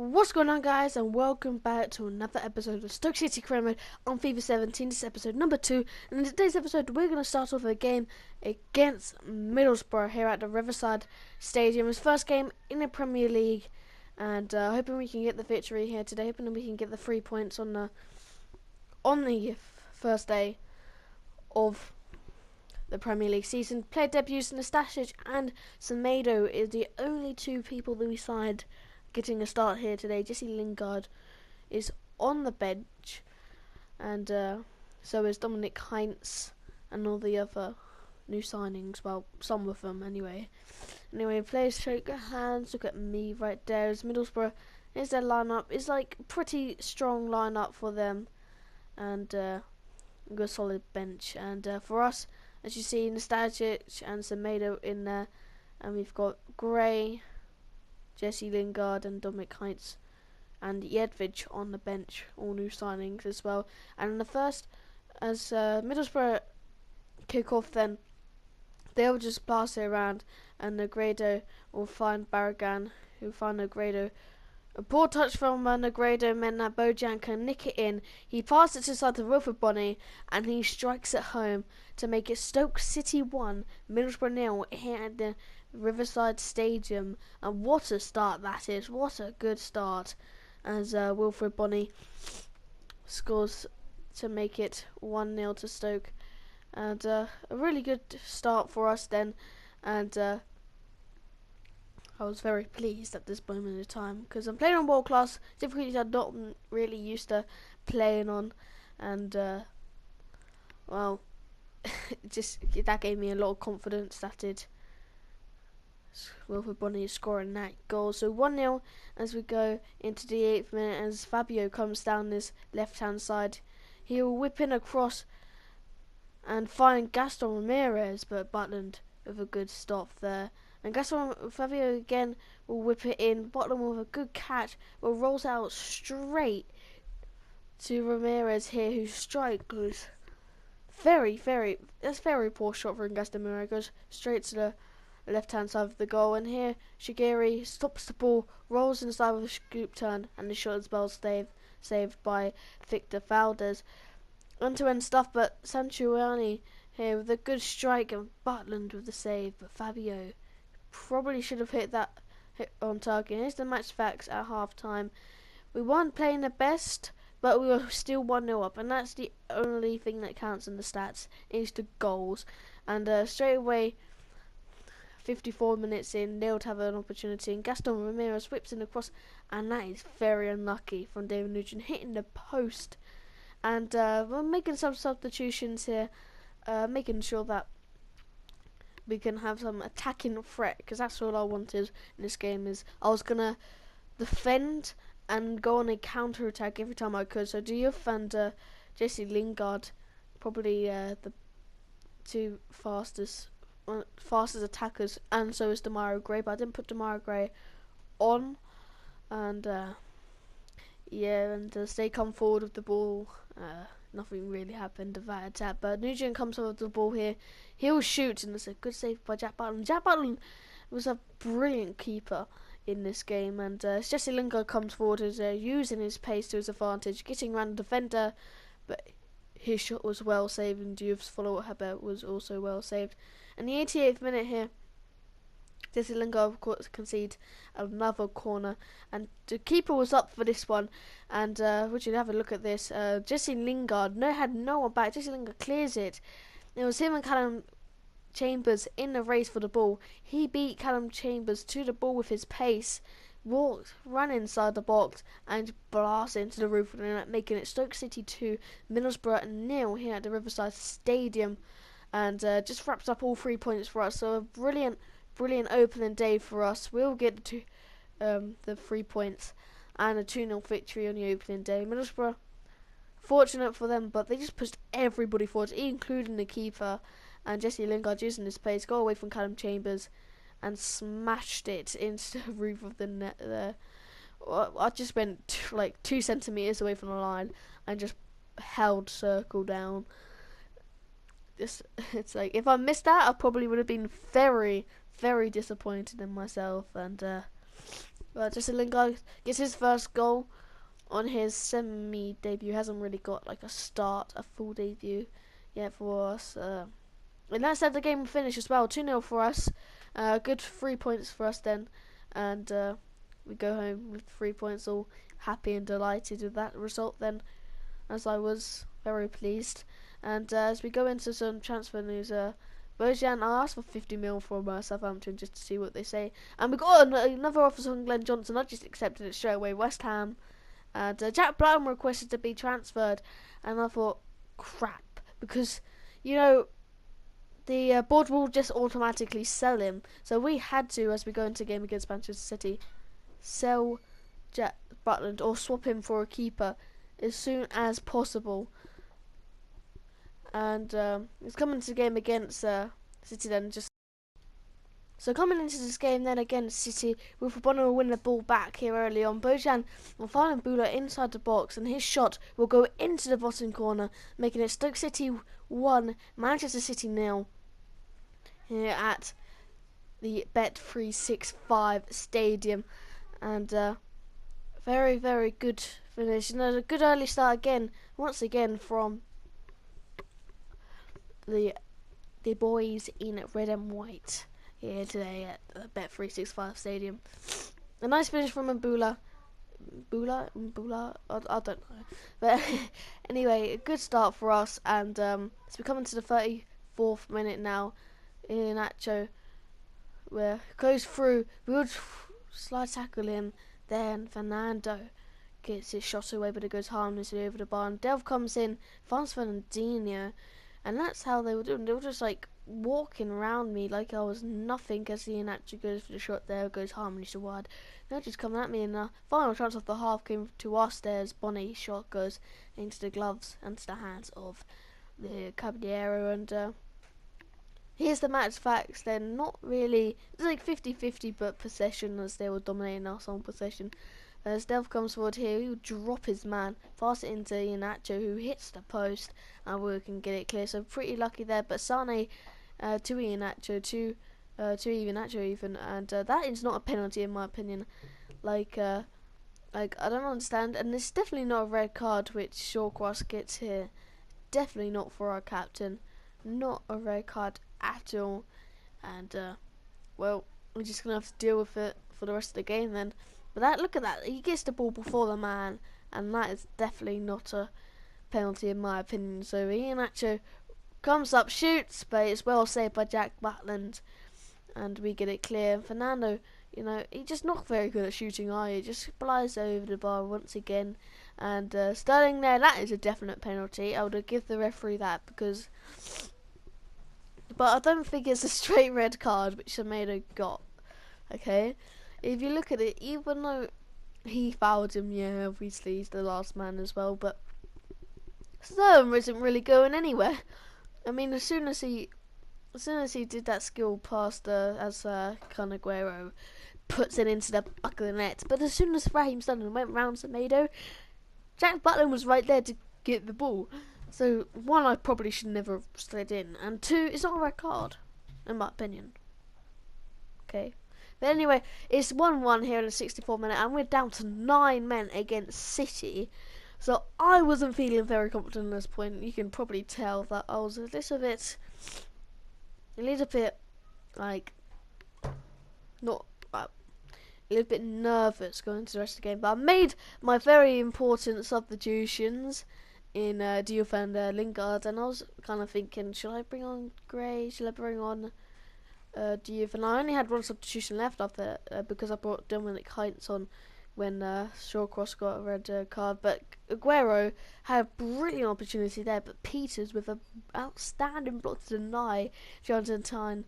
What's going on, guys, and welcome back to another episode of Stoke City Creer on FIFA 17. This is episode number 2, and in today's episode we're going to start off a game against Middlesbrough here at the Riverside Stadium. It's first game in the Premier League, and hoping we can get the victory here today, hoping we can get the 3 points on the first day of the Premier League season. Player debuts Nastasic and Semedo is the only two people that we signed getting a start here today. Jesse Lingard is on the bench, and so is Dominic Heinz and all the other new signings. Well, some of them anyway. Anyway, players shake their hands. Look at me right there. As Middlesbrough is their lineup. It's like pretty strong lineup for them, and good solid bench. And for us, as you see, Nastasic and Semedo in there, and we've got Gray, Jesse Lingard and Dominic Heinz and Jedvig on the bench, all new signings as well. And in the first, as Middlesbrough kick off, then they'll just pass it around, and Negredo will find Barragan, who find Negredo. A poor touch from Negredo meant that Bojan can nick it in. He passed it to side to Wilfred Bonney, and he strikes it home to make it Stoke City 1, Middlesbrough 0 here at the Riverside Stadium. And what a start that is. What a good start, as Wilfred Bonney scores to make it 1-0 to Stoke. And a really good start for us then, and I was very pleased at this moment in time, because I'm playing on world class difficulties I'm not really used to playing on, and well, just that gave me a lot of confidence. That did. Wilfred Bonney is scoring that goal, so 1-0 as we go into the 8th minute. As Fabio comes down this left hand side, he'll whip in across and find Gaston Ramirez, but Butland with a good stop there. And Fabio again will whip it in. Bottom with a good catch, will rolls out straight to Ramirez here, who strikes that's very poor shot from Gaston Ramirez. Goes straight to the left hand side of the goal, and here Shaqiri stops the ball, rolls inside with a scoop turn, and the shot is well saved by Victor Valdes. End-to-end stuff, but Sanchuani here with a good strike, and Butland with the save, but Fabio probably should have hit on target. Here's the match facts at half time. We weren't playing the best, but we were still 1-0 up, and that's the only thing that counts in the stats, is the goals. And straight away, 54 minutes in, they'll have an opportunity, and Gaston Ramirez whips in across, and that is very unlucky from David Nugent, hitting the post. And we're making some substitutions here, making sure that we can have some attacking threat, because that's all I wanted in this game. Is I was gonna defend and go on a counter attack every time I could. So Diouf and Jesse Lingard, probably the two fastest attackers, and so is Demario Gray, but I didn't put Demario Gray on. And yeah, and as they come forward with the ball, nothing really happened of that attack, but Nugent comes over with the ball here. He'll shoot, and it's a good save by Jack Butland. Jack Butland was a brilliant keeper in this game, and Jesse Lingard comes forward as using his pace to his advantage, getting around the defender, but his shot was well saved, and Diouf's follow-up header was also well saved. And the 88th minute here, Jesse Lingard, of course, concede another corner, and the keeper was up for this one. And would you have a look at this? Jesse Lingard had no one back. Jesse Lingard clears it. It was him and Callum Chambers in the race for the ball. He beat Callum Chambers to the ball with his pace, ran inside the box, and blasted into the roof, making it Stoke City 2, Middlesbrough 0 here at the Riverside Stadium. And just wraps up all 3 points for us. So a brilliant opening day for us. We'll get to the 3 points and a 2-0 victory on the opening day. Middlesbrough, fortunate for them, but they just pushed everybody forward, including the keeper. And Jesse Lingard, using his pace, got away from Callum Chambers and smashed it into the roof of the net there. I just went like 2 centimeters away from the line and just held circle down. It's like, if I missed that, I probably would have been very disappointed in myself. And Jesse Lingard gets his first goal on his semi-debut. Hasn't really got like a full debut yet for us. And that said, the game will finish as well. 2-0 for us. Good 3 points for us then. And we go home with 3 points, all happy and delighted with that result then, as I was very pleased. And as we go into some transfer news, Bojan, I asked for 50 mil from Southampton just to see what they say. And we got another offer from Glenn Johnson. I just accepted it straight away. West Ham. And Jack Brown requested to be transferred. And I thought, crap. Because, you know, the board will just automatically sell him. So we had to, as we go into the game against Manchester City, sell Jack Butland or swap him for a keeper as soon as possible. And it's coming to the game against City then. So coming into this game then against City, with Bono will win the ball back here early on. Bojan will find Bula inside the box, and his shot will go into the bottom corner, making it Stoke City 1, Manchester City 0 here at the Bet365 Stadium. And very, very good finish. And a good early start again, once again, from the boys in red and white here today at the Bet365 Stadium. A nice finish from Mbula. Mbula? I don't know. But anyway, a good start for us. And it's coming to the 34th minute now. Iheanacho, where goes through, would slide tackle him. Then Fernando gets his shot away, but it goes harmlessly over the bar. And Delv comes in, finds Fernandinho. And that's how they were doing. They were just like walking around me like I was nothing, as Iheanacho goes for the shot there, goes harmlessly wide. They're just coming at me, and the final chance of the half came to us there as Bonnie's shot goes into the gloves and to the hands of the Caballero. And here's the match facts. They're not really, it's like 50-50 but possession, as they were dominating us on possession. As Delv comes forward here, he will drop his man, pass it into Iheanacho, who hits the post, and we can get it clear. So pretty lucky there, but Sane to Iheanacho, to Iheanacho even, and that is not a penalty in my opinion. Like I don't understand, and it's definitely not a red card which Shawcross gets here. Definitely not for our captain, not a red card at all. And well, we're just gonna have to deal with it for the rest of the game then. But look at that, he gets the ball before the man, and that is definitely not a penalty in my opinion. So Iheanacho comes up, shoots, but it's well saved by Jack Butland, and we get it clear. And Fernando, you know, he's just not very good at shooting, are you? Just flies over the bar once again. And Sterling there, that is a definite penalty. I would give the referee that, because, but I don't think it's a straight red card which Semedo got. Okay, if you look at it, even though he fouled him, yeah, obviously he's the last man as well, but Sterling isn't really going anywhere. I mean, as soon as he did that skill pass, as Canaguero puts it into the back of the net, but as soon as Raheem Sterling went round Semedo, Jack Butland was right there to get the ball. So one, I probably should never have slid in, and two, it's not a red card, in my opinion. Okay. But anyway, it's 1-1 here in the 64th minute, and we're down to 9 men against City. So I wasn't feeling very confident at this point. You can probably tell that I was a little bit like, not a little bit nervous going into the rest of the game. But I made my very important substitutions in Diouf and Lingard, and I was kind of thinking, should I bring on Gray? Should I bring on Diouf? And I only had one substitution left after because I brought Dominic Heinz on when Shawcross got a red card. But Aguero had a brilliant opportunity there, but Peters with an outstanding block to deny Jonathan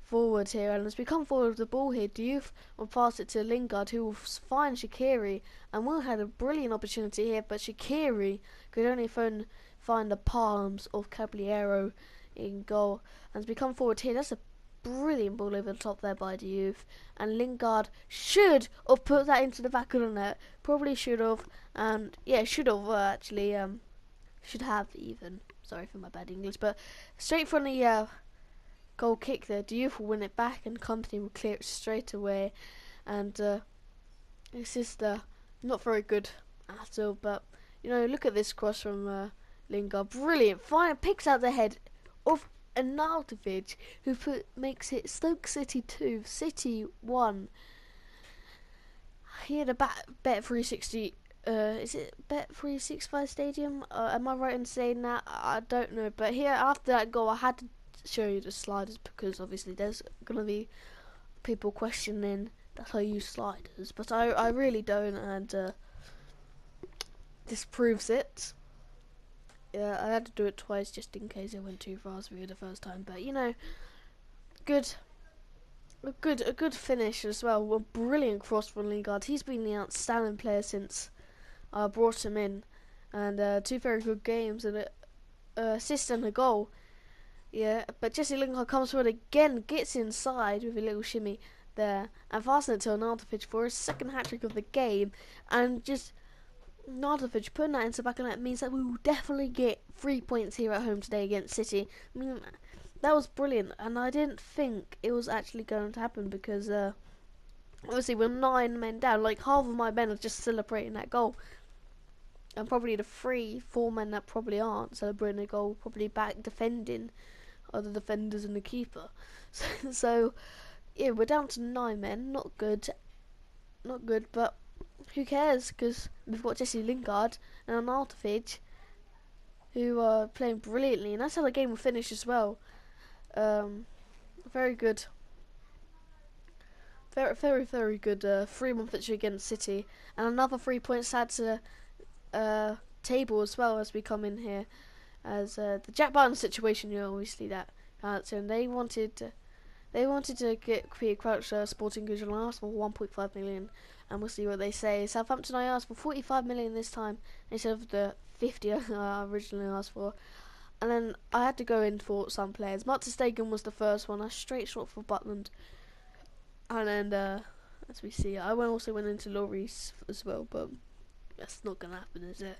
forward here. And as we come forward with the ball here, Diouf will pass it to Lingard, who will find Shaqiri, and Will had a brilliant opportunity here, but Shaqiri could only find the palms of Caballero in goal. And as we come forward here, that's a brilliant ball over the top there by Diouf, and Lingard should have put that into the back of the net. Probably should have, and yeah, should have actually. Should have even. Sorry for my bad English, but straight from the goal kick there, Diouf will win it back, and Company will clear it straight away. And It's just not very good at all. But you know, look at this cross from Lingard, brilliant. Fine, picks out the head of Arnautovic, who makes it Stoke City 2, City 1. He had a Bet360. Is it Bet365 Stadium? Am I right in saying that? I don't know. But here, after that goal, I had to show you the sliders because obviously there's gonna be people questioning that I use sliders, but I really don't, and this proves it. Yeah, I had to do it twice just in case it went too fast for you the first time. But you know, a good finish as well. A brilliant cross from Lingard. He's been the outstanding player since I brought him in, and 2 very good games and an assist and a goal. Yeah, but Jesse Lingard comes forward again, gets inside with a little shimmy there, and fastens it to Arnautovic for his second hat-trick of the game, and just Arnautovic putting that into the back of the net means that we will definitely get 3 points here at home today against City. I mean, that was brilliant, and I didn't think it was actually going to happen because obviously we're 9 men down. Like, half of my men are just celebrating that goal, and probably the 3-4 men that probably aren't celebrating the goal, probably back defending, are the defenders and the keeper. So yeah, we're down to 9 men. Not good, but who cares? Because we've got Jesse Lingard and Arnautovic, who are playing brilliantly, and that's how the game will finish as well. Very good, very good. 3-1 victory against City, and another 3 points add to the table as well as we come in here. As the Jack Barton situation, you know, obviously that and they wanted to get Creer Crouch Sporting Goods and asked for 1.5 million, and we'll see what they say. Southampton, I asked for 45 million this time instead of the 50 I originally asked for. And then I had to go in for some players. Martin Stegen was the first one. I straight shot for Butland. And then, as we see, I also went into Lloris as well, but that's not going to happen, is it?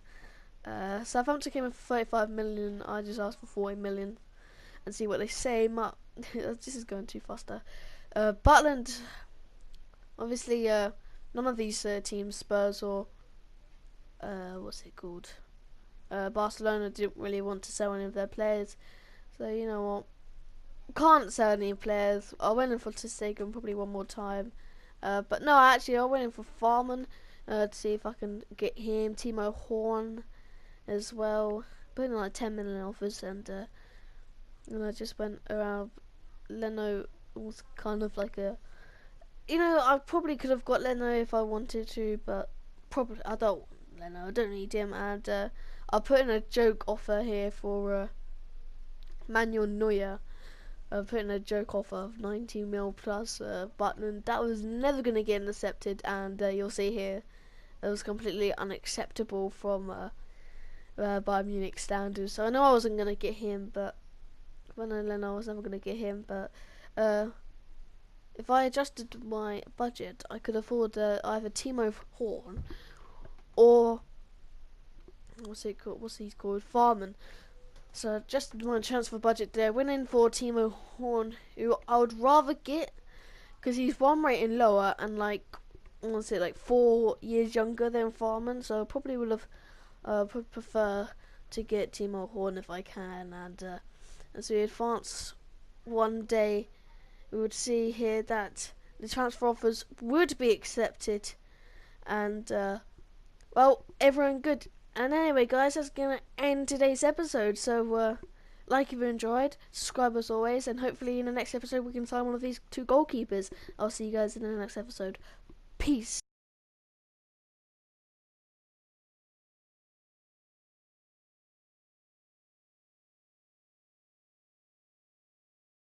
Southampton came in for 35 million. I just asked for 40 million. And see what they say. This is going too fast there. Butland, obviously, none of these teams, Spurs or what's it called? Barcelona didn't really want to sell any of their players. So you know what? Can't sell any players. I went in for Stegen probably one more time. But no, actually, I went in for Farman to see if I can get him. Timo Horn as well. Put in like 10 million offers, and I just went around. Leno was kind of like a, you know, I probably could have got Leno if I wanted to, but probably I don't want Leno. I don't need him, and I put in a joke offer here for Manuel Neuer. I put in a joke offer of 90 mil plus Button. That was never going to get accepted, and you'll see here it was completely unacceptable from Bayern Munich standards. So I know I wasn't going to get him, but when I learned I was never going to get him. But if I adjusted my budget, I could afford either Timo Horn or what's he called? Farman. So adjusted my transfer budget there. Went in for Timo Horn, who I would rather get because he's 1 rating lower and like 4 years younger than Farman. So I probably would have prefer to get Timo Horn if I can, and as we advance one day, we would see here that the transfer offers would be accepted, and well, everyone good. And anyway, guys, that's gonna end today's episode. So like if you enjoyed, subscribe as always, and hopefully in the next episode we can sign one of these 2 goalkeepers. I'll see you guys in the next episode. Peace.